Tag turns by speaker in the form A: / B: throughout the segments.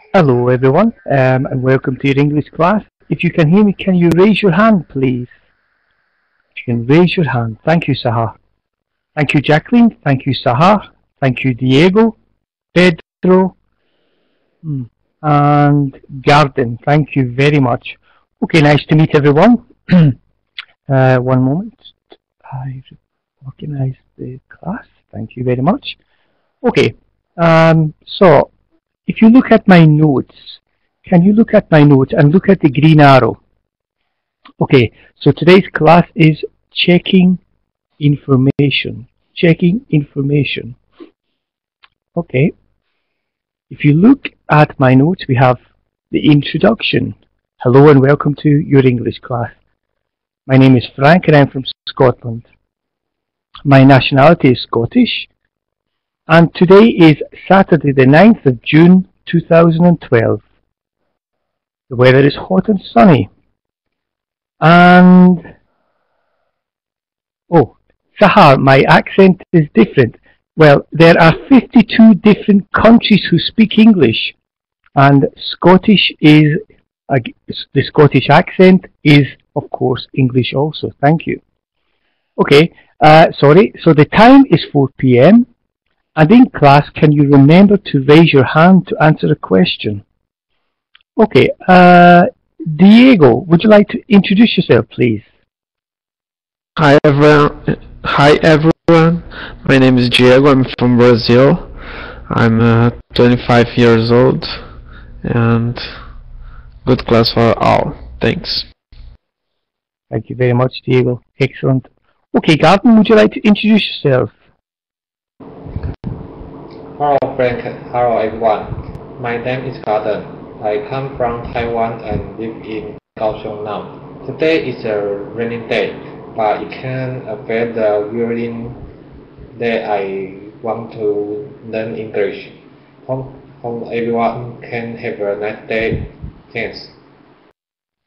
A: Hello everyone, and welcome to your English class. If you can hear me, can you raise your hand, please? If you can raise your hand. Thank you, Sahar. Thank you, Jacqueline. Thank you, Sahar. Thank you, Diego, Pedro, and Garden. Thank you very much. Okay, nice to meet everyone. One moment. I organize the class. Thank you very much. Okay, so if you look at my notes, can you look at my notes and look at the green arrow? Okay, so today's class is checking information. Checking information. Okay, if you look at my notes, we have the introduction. Hello and welcome to your English class. My name is Frank and I'm from Scotland. My nationality is Scottish. And today is Saturday the 9th of June 2012. The weather is hot and sunny. And, oh, Sahar, my accent is different. Well, there are 52 different countries who speak English. And Scottish is, the Scottish accent is, of course, English also. Thank you. Okay, sorry, so the time is 4 p.m. And in class, can you remember to raise your hand to answer a question? Okay, Diego, would you like to introduce yourself, please?
B: Hi everyone. My name is Diego. I'm from Brazil. I'm 25 years old, and good class for all. Thanks.
A: Thank you very much, Diego. Excellent. Okay, Garden, would you like to introduce yourself?
C: Hello Frank, hello everyone. My name is Garden. I come from Taiwan and live in Kaohsiung now. Today is a rainy day, but it can affect the learning that I want to learn English. Hope everyone can have a nice day. Thanks.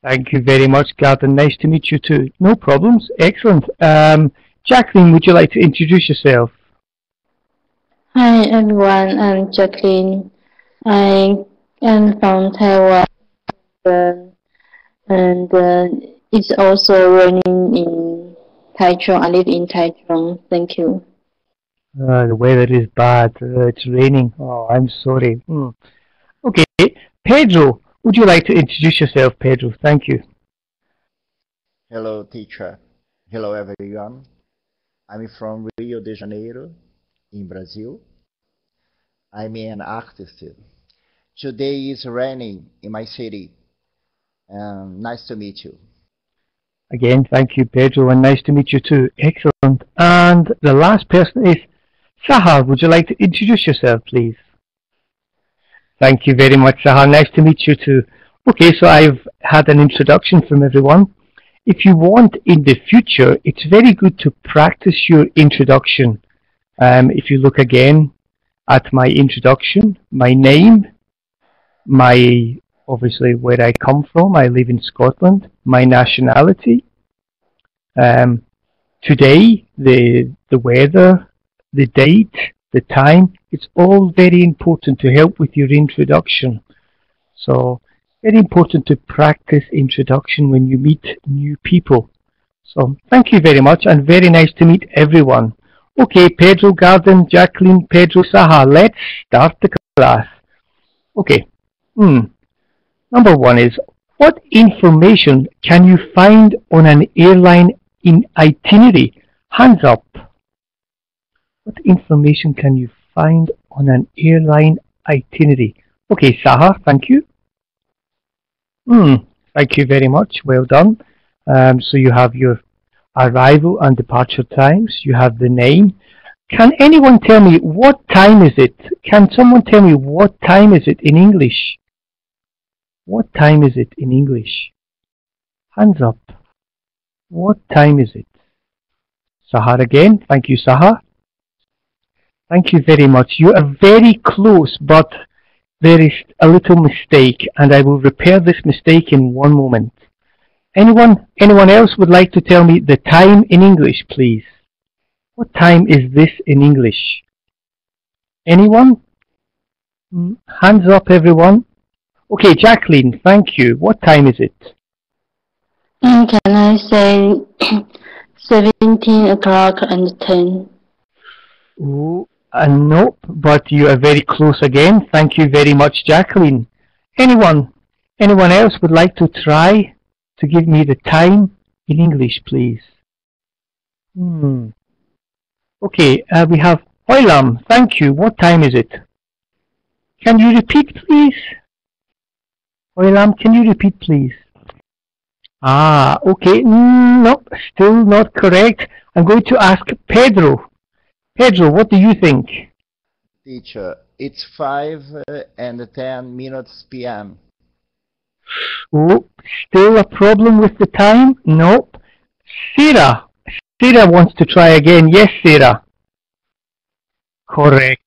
A: Thank you very much, Garden. Nice to meet you too. No problems. Excellent. Jacqueline, would you like to introduce yourself?
D: Hi everyone, I'm Jacqueline. I am from Taiwan and it's also raining in Taichung. I live in Taichung. Thank you.
A: The weather is bad. It's raining. Oh, I'm sorry. Okay, Pedro, would you like to introduce yourself, Pedro? Thank you.
E: Hello, teacher. Hello, everyone. I'm from Rio de Janeiro, in Brazil. I'm an artist. Today is raining in my city. Nice to meet you.
A: Again, thank you, Pedro, and nice to meet you too. Excellent. And the last person is Sahar. Would you like to introduce yourself, please? Thank you very much, Sahar. Nice to meet you too. Okay, so I've had an introduction from everyone. If you want in the future, it's very good to practice your introduction. If you look again at my introduction, my name, my obviously where I come from, I live in Scotland, my nationality, today, the weather, the date, the time, it's all very important to help with your introduction. So, very important to practice introduction when you meet new people. So, thank you very much and very nice to meet everyone. Okay, Pedro, Garden, Jacqueline, Pedro, Sahar, let's start the class. Okay. Number one is, what information can you find on an airline in itinerary? Hands up. What information can you find on an airline itinerary? Okay, Sahar, thank you. Thank you very much. Well done. So you have your arrival and departure times. You have the name. Can anyone tell me what time is it? Can someone tell me what time is it in English? What time is it in English? Hands up. What time is it? Sahar again. Thank you, Sahar. Thank you very much. You are very close, but there is a little mistake, and I will repair this mistake in one moment. Anyone else would like to tell me the time in English, please? What time is this in English? Anyone? Hands up, everyone. Okay, Jacqueline, thank you. What time is it?
D: Can I say 17 o'clock and 10?
A: Oh, nope, but you are very close again. Thank you very much, Jacqueline. Anyone else would like to try to give me the time in English, please? Okay, we have Oilam. Thank you. What time is it? Can you repeat, please? Oilam, can you repeat, please? Ah, okay. Nope, still not correct. I'm going to ask Pedro. Pedro, what do you think?
E: Teacher, it's 5 and 10 minutes p.m.
A: Oh, still a problem with the time? Nope. Sarah. Sarah wants to try again. Yes, Sarah. Correct.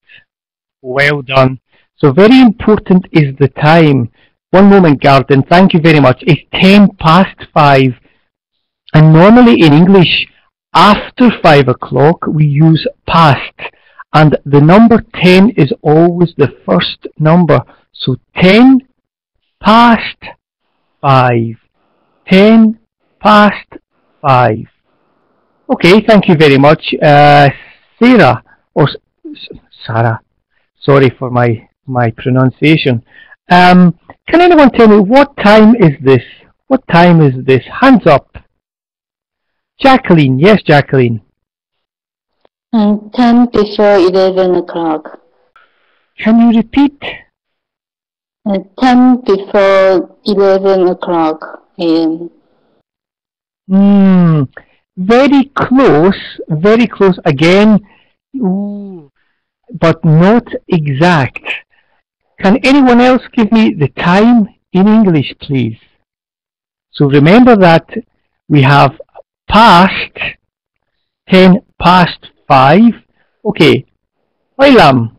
A: Well done. So very important is the time. One moment, Garden. Thank you very much. It's 10 past 5. And normally in English, after 5 o'clock, we use past. And the number 10 is always the first number. So 10 past 5. 10 past 5. Okay, thank you very much. Sarah, or Sarah, sorry for my pronunciation. Can anyone tell me what time is this? What time is this? Hands up. Jacqueline, yes, Jacqueline.
D: 10 before 11 o'clock.
A: Can you repeat?
D: 10 before 11 o'clock a.m.
A: Very close again. Ooh, but not exact. Can anyone else give me the time in English, please? So remember that we have past, 10 past 5. Okay, Oilam.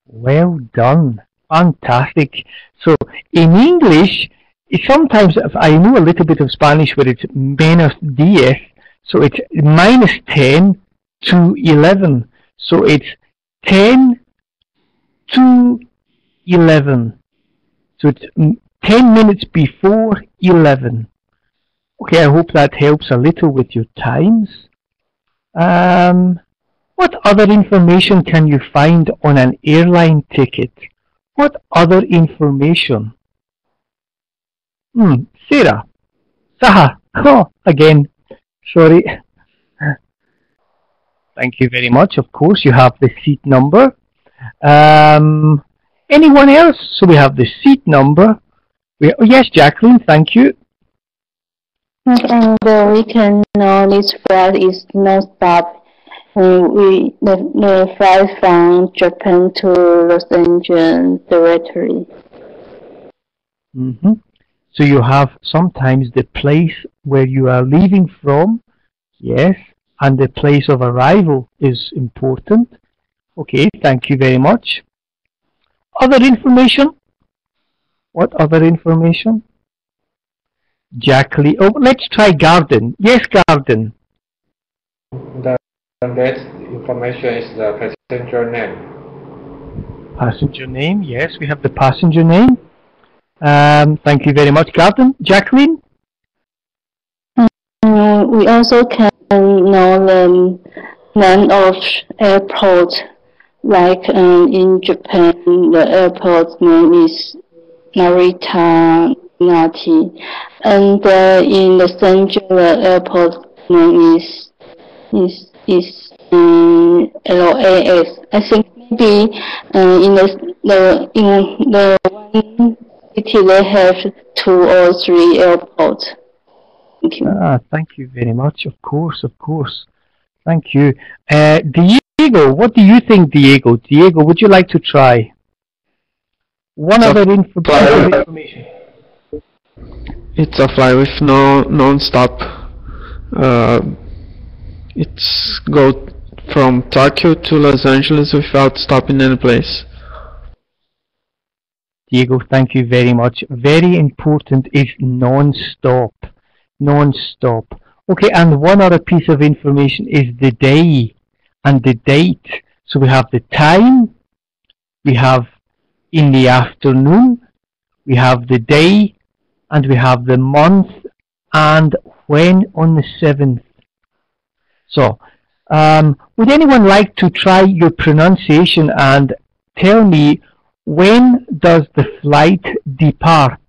A: Well done. Fantastic. So in English, sometimes I know a little bit of Spanish where it's menos 10, so it's minus 10 to 11. So it's 10 to 11. So it's 10 minutes before 11. Okay, I hope that helps a little with your times. What other information can you find on an airline ticket? What other information? Sarah. Saha. Oh, again. Sorry. Thank you very much. Of course, you have the seat number. Anyone else? So we have the seat number. Yes, Jacqueline, thank you.
D: And we can know this flight is non-stop. The flight from Japan to Los Angeles directly.
A: So you have sometimes the place where you are leaving from, yes, and the place of arrival is important. Okay, thank you very much. Other information? What other information? Jacqueline. Oh, let's try Garden. Yes, Garden.
C: The best information is the passenger name.
A: Passenger name, yes, we have the passenger name. Thank you very much, Garden. Jacqueline?
D: We also can know the name of airport. Like in Japan, the airport name is Narita Nati, and in Los Angeles, the airport name is LAX. I think maybe in the one city they have 2 or 3 airports. Thank you.
A: Thank you very much. Of course. Thank you. Diego, what do you think, Diego? Diego, would you like to try? One other information.
B: It's a flight with no non-stop. It's go from Tokyo to Los Angeles without stopping any place.
A: Diego, thank you very much. Very important is non-stop. Non-stop. Okay, and one other piece of information is the day and the date. So we have the time, we have in the afternoon, we have the day, and we have the month, and when on the 7th. So, would anyone like to try your pronunciation and tell me, when does the flight depart?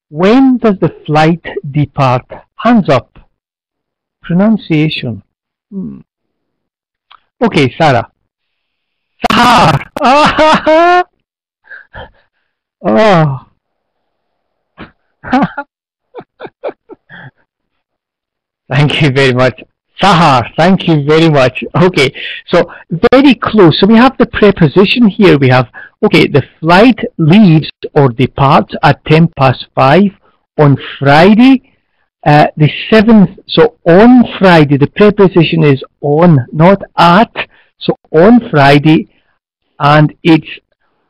A: When does the flight depart? Hands up. Pronunciation. Okay, Sarah. Sahar. Oh. Thank you very much. Sahar, thank you very much. Okay, so very close. So we have the preposition here. We have, okay, the flight leaves or departs at 5:10 on Friday, the 7th. So on Friday, the preposition is on, not at. So on Friday, and it's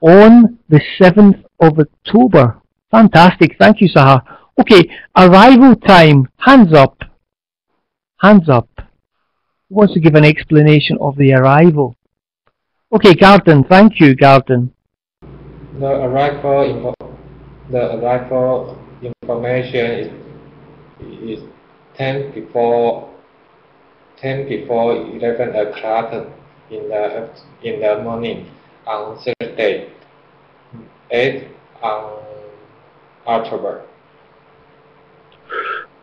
A: on the 7th of October. Fantastic. Thank you, Sahar. Okay, arrival time. Hands up. Hands up. Who wants to give an explanation of the arrival? Okay, Garden. Thank you, Garden.
C: The arrival information is 10 before 11 o'clock in the morning on Thursday, 8 on October.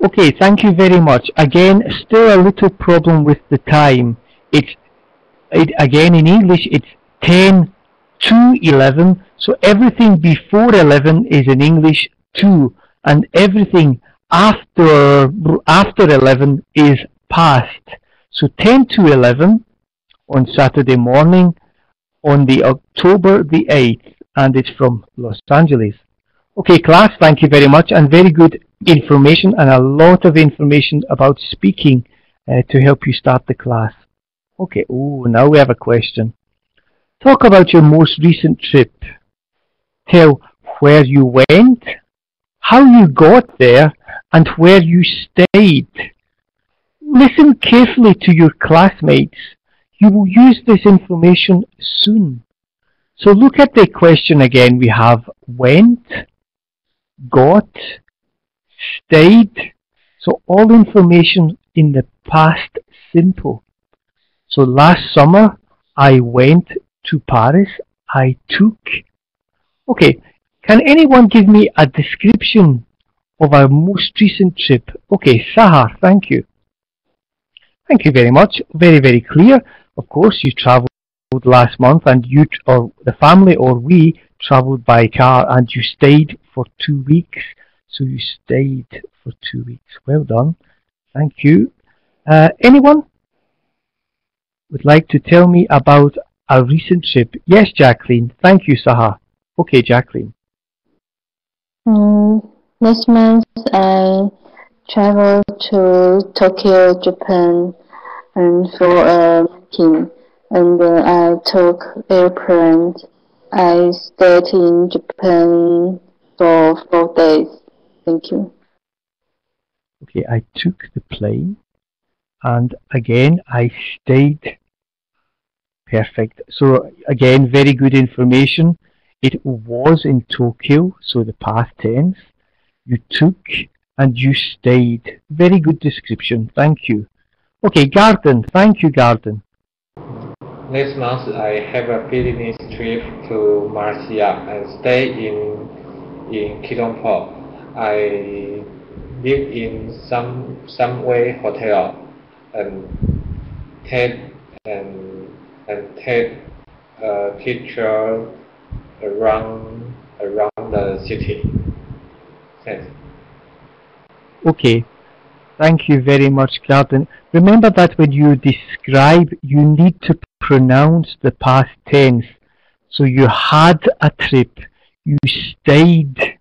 A: Okay, thank you very much. Again, still a little problem with the time. Again, in English, it's 10 to 11. So everything before 11 is in English 2, and everything after 11 is past. So 10 to 11 on Saturday morning on the October the 8th, and it's from Los Angeles. Okay, class, thank you very much, and very good information, and a lot of information about speaking to help you start the class. Okay, now we have a question. Talk about your most recent trip. Tell where you went, how you got there, and where you stayed. Listen carefully to your classmates. You will use this information soon. So look at the question again. We have went, got, stayed. So all information in the past simple. So last summer I went to Paris. I took. Okay, can anyone give me a description of our most recent trip? Okay, Sahar, thank you. Thank you very much. Very, very clear. Of course, you travelled last month, and you or the family or we travelled by car, and you stayed for 2 weeks. So you stayed for 2 weeks. Well done. Thank you. Anyone would like to tell me about a recent trip? Yes, Jacqueline. Thank you, Sahar. Okay, Jacqueline.
D: Last month I traveled to Tokyo, Japan, and for a meeting, and I took airplane. I stayed in Japan for 4 days. Thank you.
A: Okay, I took the plane, and again I stayed. Perfect. So again, very good information. It was in Tokyo, so the past tense. You took and you stayed. Very good description. Thank you. Okay, Garden. Thank you, Garden.
C: Next month, I have a business trip to Malaysia and stay in Kidongpo. I live in some way hotel and take a teacher around the city. Thanks.
A: Okay. Thank you very much, Garden. Remember that when you describe, you need to pronounce the past tense. So you had a trip, you stayed,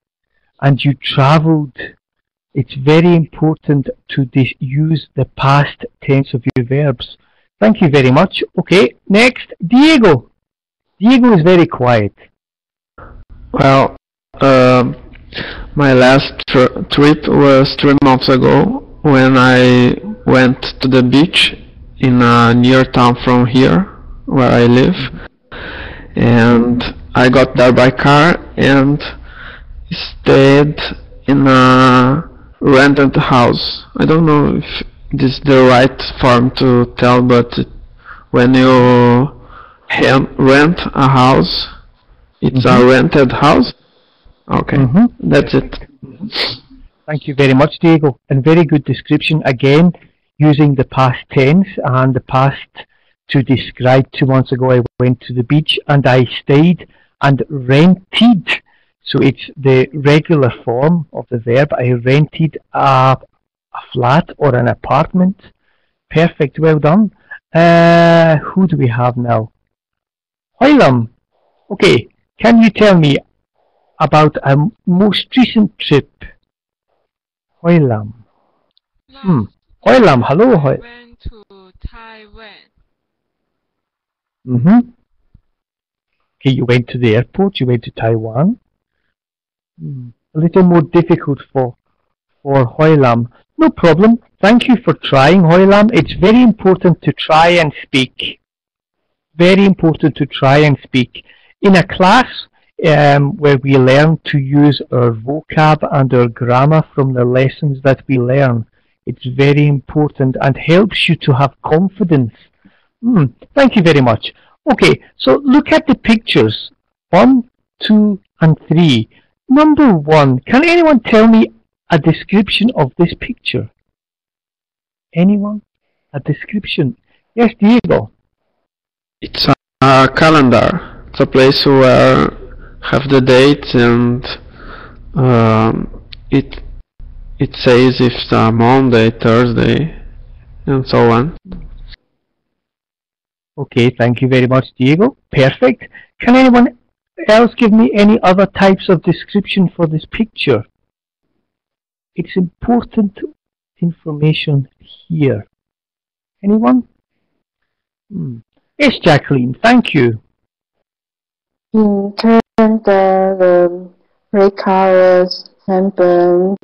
A: and you travelled. It's very important to use the past tense of your verbs. Thank you very much. Okay, next, Diego. Diego is very quiet.
B: Well, my last trip was 3 months ago when I went to the beach in a near town from here where I live, and I got there by car, and stayed in a rented house. I don't know if this is the right form to tell, but when you rent a house, it's a rented house. Okay, that's it.
A: Thank you very much, Diego. And very good description again, using the past tense and the past to describe 2 months ago I went to the beach and I stayed and rented. So it's the regular form of the verb. I rented a flat or an apartment. Perfect, well done. Who do we have now? Hoylam. Okay, can you tell me about a most recent trip? Hoylam. Hoylam, hello.
F: I went to Taiwan.
A: Okay, you went to the airport, you went to Taiwan. A little more difficult for Hoylam. No problem. Thank you for trying, Hoylam. It's very important to try and speak. Very important to try and speak. In a class where we learn to use our vocab and our grammar from the lessons that we learn, it's very important and helps you to have confidence. Thank you very much. Okay, so look at the pictures. 1, 2, and 3. Number 1, can anyone tell me a description of this picture? Anyone? A description? Yes, Diego.
B: It's a calendar. It's a place where have the dates and it says if it's a Monday, Thursday, and so on.
A: Okay, thank you very much, Diego. Perfect. Can anyone else give me any other types of description for this picture? It's important information here. Anyone? Yes, Jacqueline, thank you.
D: In turn, the red color sunburn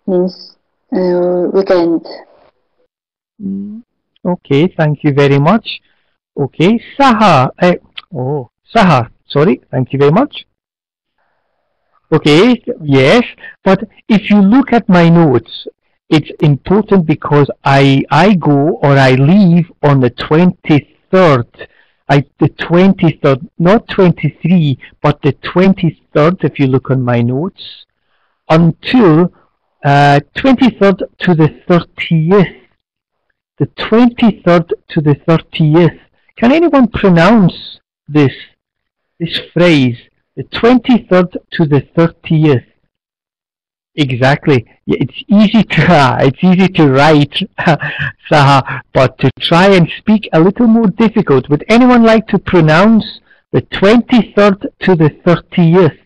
D: means weekend.
A: Okay, thank you very much. Okay, Sahar. Sahar, sorry, thank you very much. Okay, yes, but if you look at my notes, it's important because I go or I leave on the 23rd. The 23rd, not 23, but the 23rd, if you look on my notes, until 23rd to the 30th. The 23rd to the 30th. Can anyone pronounce this phrase? The 23rd to the 30th. Exactly. Yeah, it's easy to write, Saha, but to try and speak a little more difficult. Would anyone like to pronounce the 23rd to the 30th?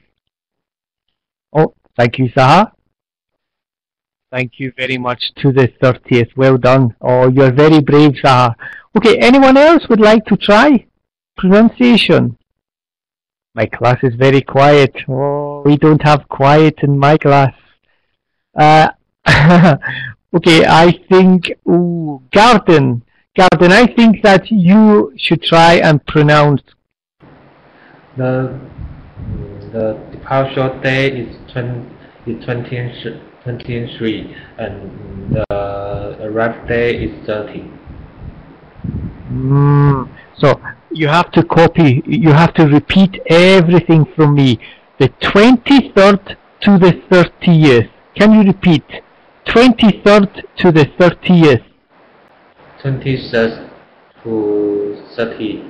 A: Oh, thank you, Saha. Thank you very much, to the 30th. Well done. Oh, you're very brave, Saha. Okay, anyone else would like to try pronunciation? My class is very quiet. Oh, we don't have quiet in my class. Okay, I think, Garden, I think that you should try and pronounce.
C: The departure day is 23 and the arrival day is 30.
A: So you have to copy, you have to repeat everything from me. The 23rd to the 30th. Can you repeat? 23rd to the 30th.
C: 23rd to 30.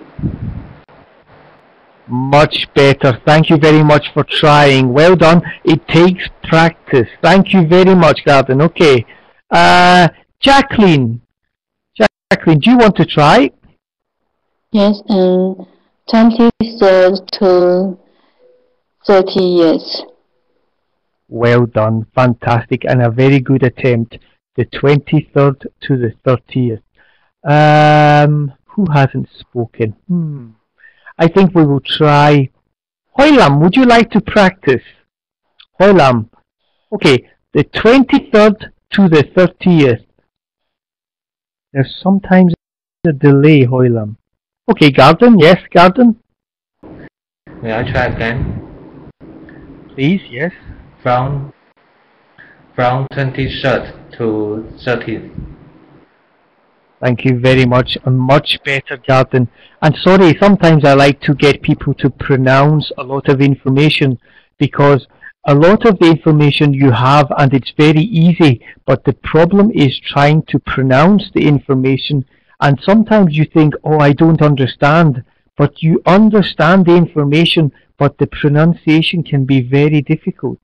A: Much better. Thank you very much for trying. Well done. It takes practice. Thank you very much, Garden. Okay. Jacqueline, do you want to try?
D: Yes, and 23rd to 30th.
A: Well done. Fantastic. And a very good attempt. The 23rd to the 30th. Who hasn't spoken? I think we will try. Hoylam, would you like to practice? Hoylam. Okay, the 23rd to the 30th. There's sometimes a delay, Hoylam. Okay, Garden, yes, Garden?
C: May I try again?
A: Please, yes.
C: from from 23rd to 13th.
A: Thank you very much. A much better, Garden. And sorry, sometimes I like to get people to pronounce a lot of information because a lot of the information you have and it's very easy, but the problem is trying to pronounce the information, and sometimes you think, oh, I don't understand, but you understand the information, but the pronunciation can be very difficult.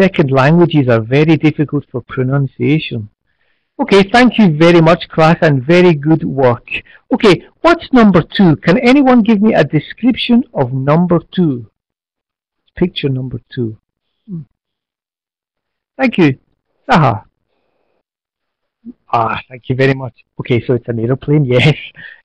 A: Second languages are very difficult for pronunciation. Okay, thank you very much, class, and very good work. Okay, what's number 2? Can anyone give me a description of number 2? Picture number 2. Thank you. Saha. Thank you very much. Okay, so it's an aeroplane, yes.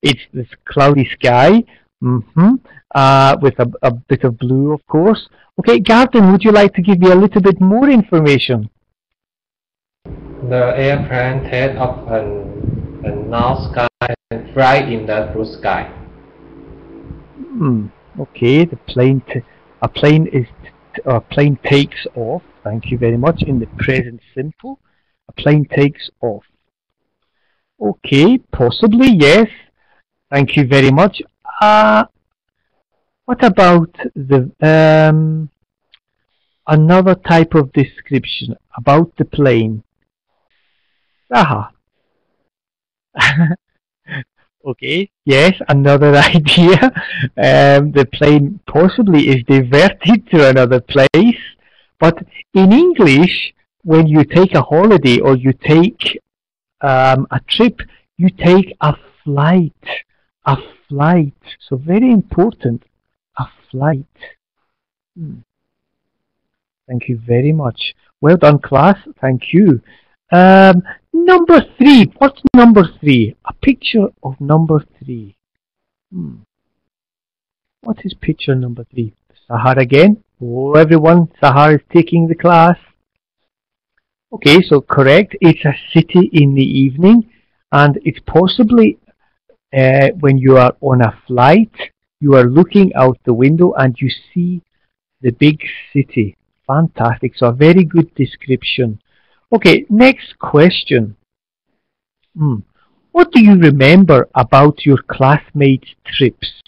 A: It's this cloudy sky, with a bit of blue, of course. Okay, Garden, would you like to give me a little bit more information?
C: The airplane takes off a north sky and fly in the blue sky.
A: Okay, a plane takes off. Thank you very much. In the present simple, a plane takes off. Okay, possibly, yes. Thank you very much. What about the another type of description about the plane? Aha. Okay, yes, another idea. The plane possibly is diverted to another place, but in English, when you take a holiday or you take a trip, you take a flight. A flight. So very important. A flight. Thank you very much. Well done, class. Thank you. Number 3. What's number 3? A picture of number 3. What is picture number 3? Sahar again. Oh, everyone, Sahar is taking the class. Okay, so correct. It's a city in the evening, and it's possibly when you are on a flight, you are looking out the window and you see the big city. Fantastic. So a very good description. Okay, next question. What do you remember about your classmates' trips?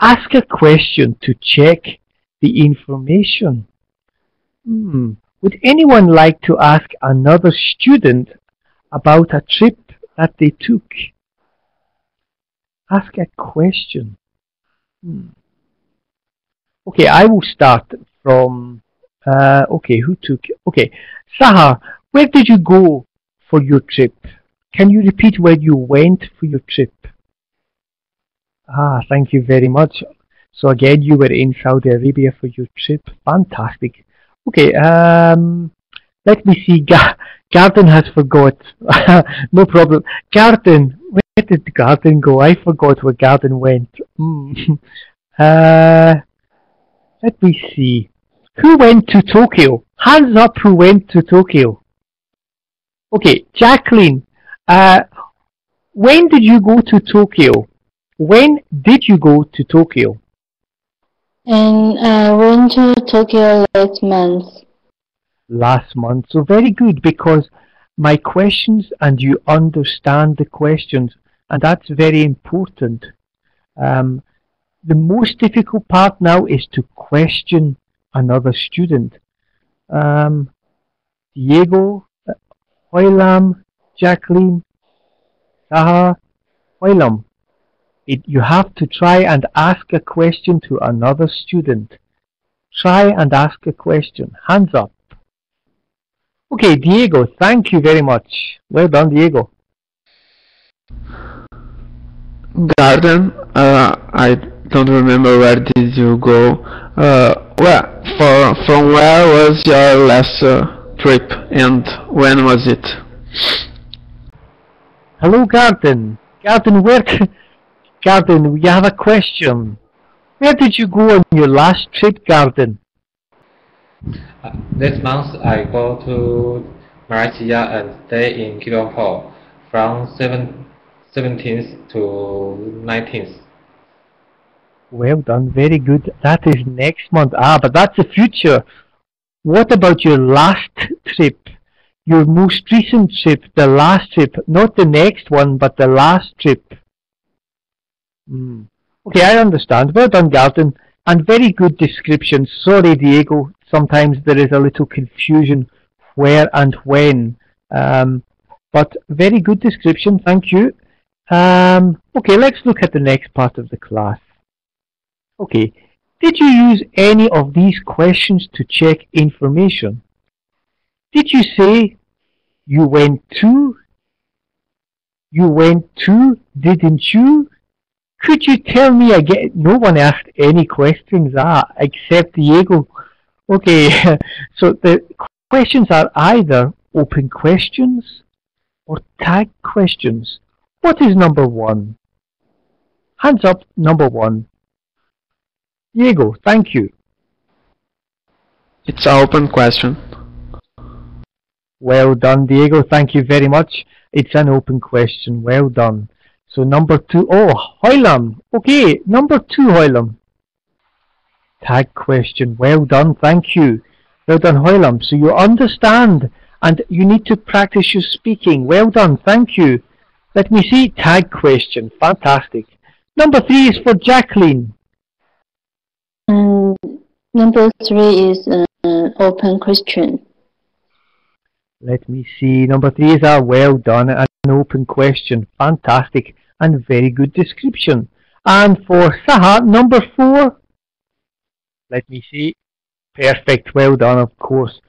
A: Ask a question to check the information. Would anyone like to ask another student about a trip that they took? Ask a question. Okay, I will start from, who took, Sahar, where did you go for your trip? Can you repeat where you went for your trip? Thank you very much. So again, you were in Saudi Arabia for your trip. Fantastic. Okay, let me see. Garden has forgot. No problem. Garden, where did Garden go? I forgot where Garden went. Let me see. Who went to Tokyo? Hands up who went to Tokyo. Okay, Jacqueline, when did you go to Tokyo? When did you go to Tokyo?
D: And I went to Tokyo last month.
A: Last month. So very good, because my questions and you understand the questions, and that's very important. The most difficult part now is to question another student. Diego, Hoylam, Jacqueline, Sahar, Hoylam. You have to try and ask a question to another student. Try and ask a question. Hands up. Okay, Diego, thank you very much. Well done, Diego.
B: Garden, I don't remember where did you go. From where was your last trip and when was it?
A: Hello, Garden. Garden, we have a question. Where did you go on your last trip, Garden?
C: This month I go to Malaysia and stay in Kuala Lumpur from 17th to 19th.
A: Well done, very good. That is next month. But that's the future. What about your last trip? Your most recent trip, the last trip, not the next one, but the last trip. Okay, I understand. Well done, Garden. And very good description. Sorry, Diego, sometimes there is a little confusion where and when. But very good description, thank you. Okay, let's look at the next part of the class. Okay, did you use any of these questions to check information? Did you say you went to? You went to, didn't you? Could you tell me again? No one asked any questions except Diego. Okay, so the questions are either open questions or tag questions. What is number one? Hands up, number one. Diego, thank you.
B: It's an open question.
A: Well done, Diego. Thank you very much. It's an open question. Well done. So number two. Oh, Hoylam. Okay, number two, Hoylam. Tag question. Well done. Thank you. Well done, Hoylam. So you understand and you need to practice your speaking. Well done. Thank you. Let me see. Tag question. Fantastic. Number three is for Jacqueline.
D: Number three is open question.
A: Let me see. Number three is a well done, an open question. Fantastic and very good description. And for Saha, number four. Let me see. Perfect. Well done, of course.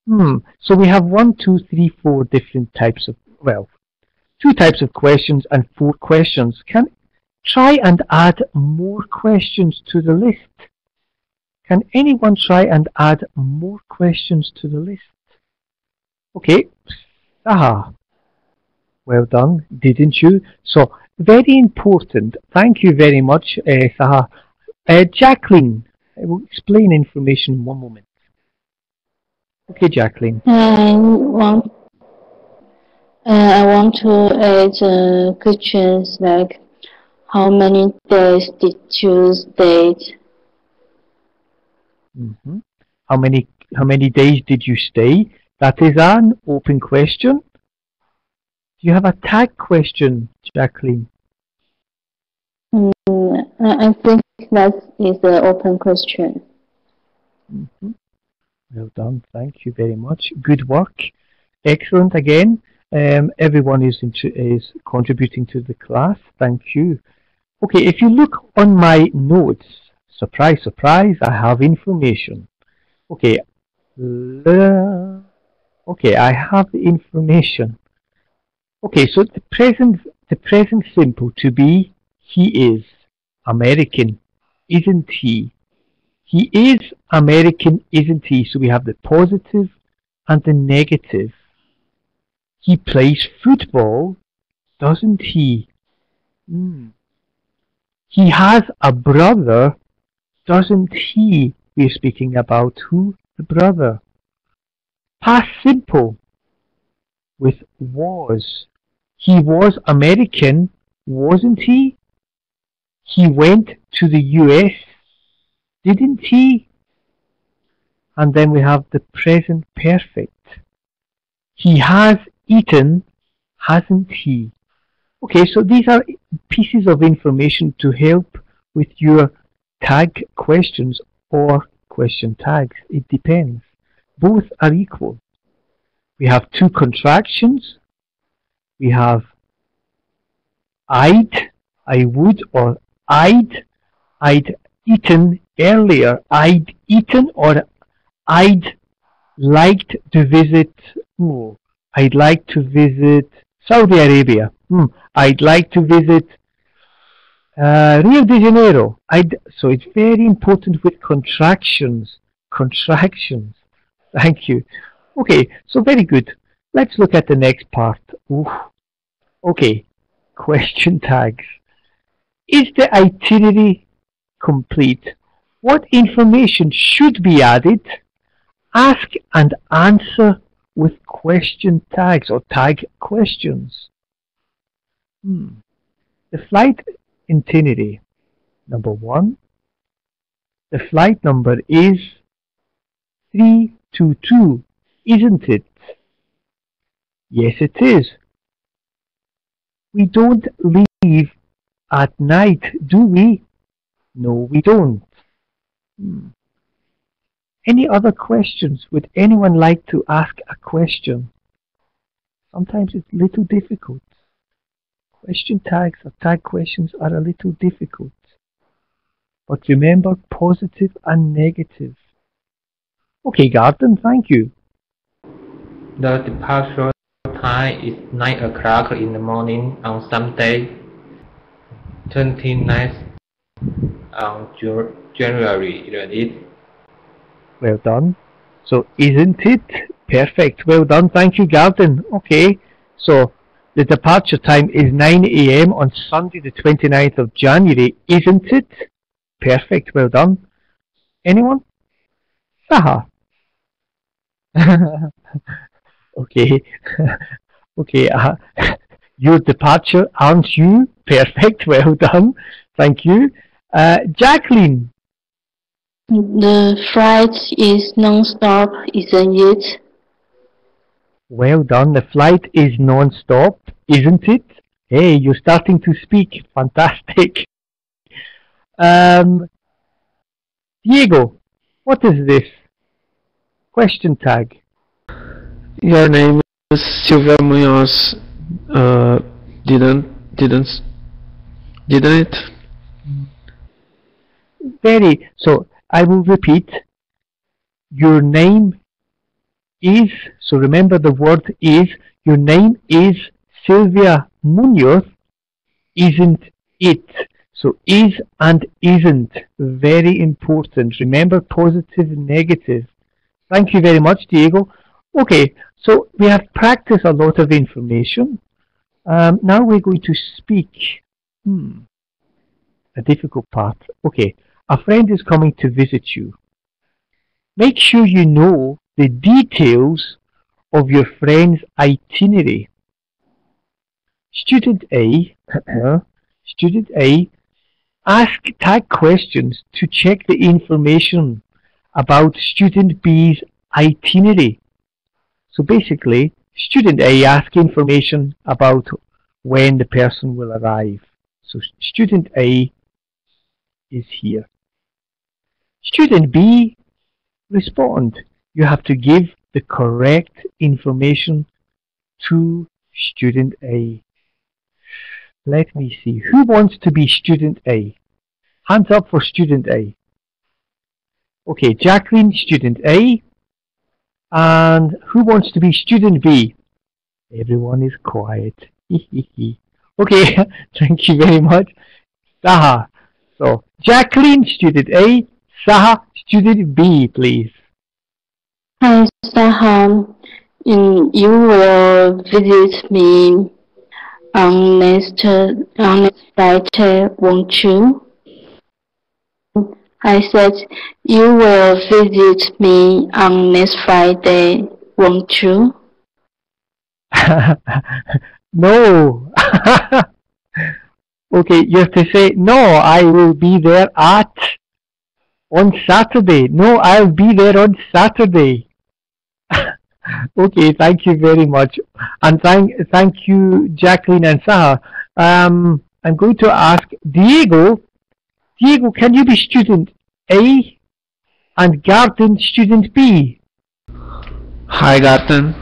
A: So we have 1, 2, 3, 4 different types of, well, 2 types of questions and 4 questions. Can try and add more questions to the list? Can anyone try and add more questions to the list? Okay, Saha, well done, didn't you? So, very important. Thank you very much, Saha. Jacqueline, I will explain information in one moment. Okay, Jacqueline.
D: I want to add questions like, how many days did you stay?
A: How many days did you stay? That is an open question. Do you have a tag question, Jacqueline?
D: I think that is an open question.
A: Well done. Thank you very much. Good work. Excellent again. Everyone is contributing to the class. Thank you. Okay, if you look on my notes, surprise, surprise, I have information. Okay. Okay, I have the information. Okay, so the present simple to be, he is American, isn't he? He is American, isn't he? So we have the positive and the negative. He plays football, doesn't he? He has a brother, doesn't he? We're speaking about who? The brother. Past simple with was. He was American, wasn't he? He went to the US, didn't he? And then we have the present perfect. He has eaten, hasn't he? Okay, so these are pieces of information to help with your tag questions or question tags. It depends. Both are equal. We have 2 contractions. We have I'd, I would, or I'd eaten earlier. I'd eaten, or I'd liked to visit. I'd like to visit Saudi Arabia. I'd like to visit Rio de Janeiro. So it's very important with contractions. Contractions. Thank you. Okay, so very good. Let's look at the next part. Okay, question tags. Is the itinerary complete? What information should be added? Ask and answer with question tags or tag questions. The flight itinerary, number 1. The flight number is to 2, isn't it? Yes, it is. We don't leave at night, do we? No, we don't. Any other questions? Would anyone like to ask a question? Sometimes it's a little difficult. Question tags or tag questions are a little difficult. But remember, positive and negative. Okay, Garden, thank you.
C: The departure time is 9 o'clock in the morning on Sunday, 29th on January 11th.
A: Well done. So, isn't it? Perfect. Well done. Thank you, Garden. Okay, so the departure time is 9 a.m. on Sunday, the 29th of January, isn't it? Perfect. Well done. Anyone? Saha. Okay. Okay. Your departure, aren't you? Perfect. Well done. Thank you. Jacqueline.
D: The flight is non-stop, isn't it?
A: Well done. The flight is non-stop, isn't it? Hey, you're starting to speak. Fantastic. Diego, what is this? Question tag.
B: Your name is Silvia Munoz. Didn't it?
A: Very. So I will repeat. Your name is. So remember the word is. Your name is Silvia Munoz. Isn't it? So is and isn't. Very important. Remember positive, negative. Thank you very much, Diego. Okay, so we have practiced a lot of information. Now we're going to speak. A difficult part. Okay, a friend is coming to visit you. Make sure you know the details of your friend's itinerary. Student A, Student A, ask tag questions to check the information about Student B's itinerary. So basically, Student A asks information about when the person will arrive. So Student A is here. Student B, respond. You have to give the correct information to Student A. Let me see. Who wants to be Student A? Hands up for Student A. Okay, Jacqueline, Student A. And who wants to be Student B? Everyone is quiet. Okay, thank you very much. Saha. So, Jacqueline, Student A. Saha, Student B, please.
D: Hi, Saha. You will visit me on next Friday, won't you? I said, you will visit me on next Friday, won't you?
A: No. Okay, you have to say, no, I will be there on Saturday. No, I'll be there on Saturday. Okay, thank you very much. And thank you, Jacqueline and Saha. I'm going to ask Diego. Diego, can you be Student A and Garden Student B?
B: Hi, Garten.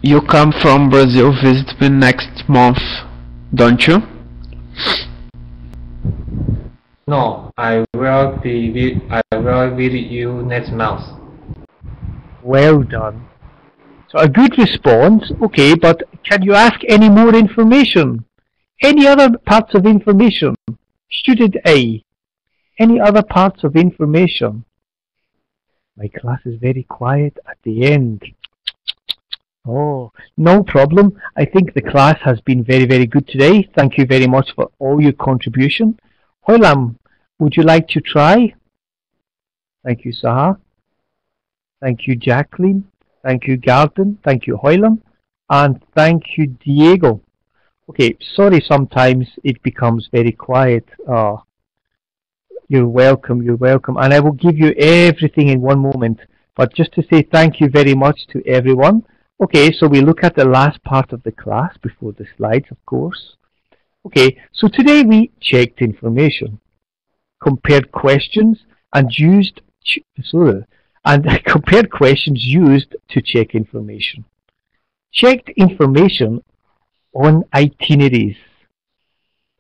B: You come from Brazil, visit me next month, don't you?
C: No, I will visit you next month.
A: Well done. So a good response. Okay, but can you ask any more information? Any other parts of information? Student A. Any other parts of information? My class is very quiet at the end. Oh, no problem. I think the class has been very, very good today. Thank you very much for all your contribution. Hoilam, would you like to try? Thank you, Saha. Thank you, Jacqueline. Thank you, Garden. Thank you, Hoilam. And thank you, Diego. Okay, sorry sometimes it becomes very quiet. You're welcome, you're welcome. And I will give you everything in one moment. But just to say thank you very much to everyone. Okay, so we look at the last part of the class before the slides, of course. Okay, so today we checked information, compared questions, and compared questions used to check information. Checked information on itineraries.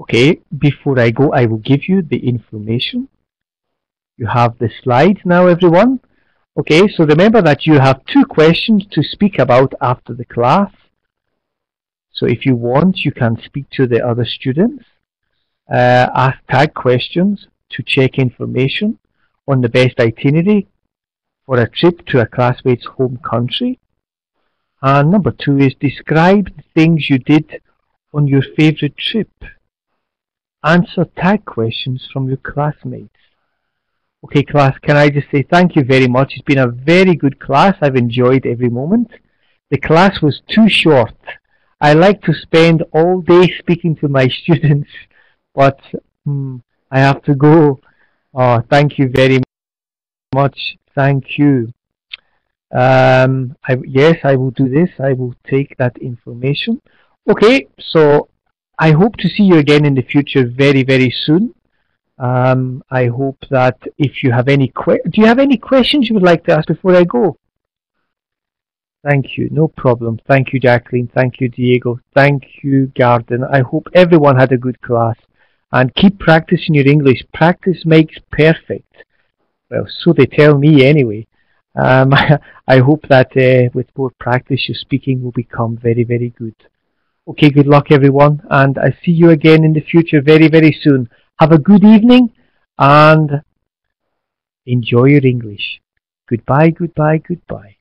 A: Okay, before I go, I will give you the information. You have the slide now, everyone. Okay, so remember that you have 2 questions to speak about after the class. So if you want, you can speak to the other students, ask tag questions to check information on the best itinerary for a trip to a classmate's home country. And number 2 is describe the things you did on your favorite trip. Answer tag questions from your classmates. Okay, class, can I just say thank you very much. It's been a very good class. I've enjoyed every moment. The class was too short. I like to spend all day speaking to my students, but I have to go. Oh, thank you very much. Thank you. Yes, I will do this. I will take that information. Okay, so I hope to see you again in the future very, very soon. I hope that if you have any do you have any questions you would like to ask before I go? Thank you, no problem. Thank you, Jacqueline. Thank you, Diego. Thank you, Garden. I hope everyone had a good class. And keep practicing your English. Practice makes perfect. Well, so they tell me anyway. I hope that with more practice your speaking will become very, very good. Okay, good luck everyone, and I see you again in the future very, very soon. Have a good evening and enjoy your English. Goodbye, goodbye, goodbye.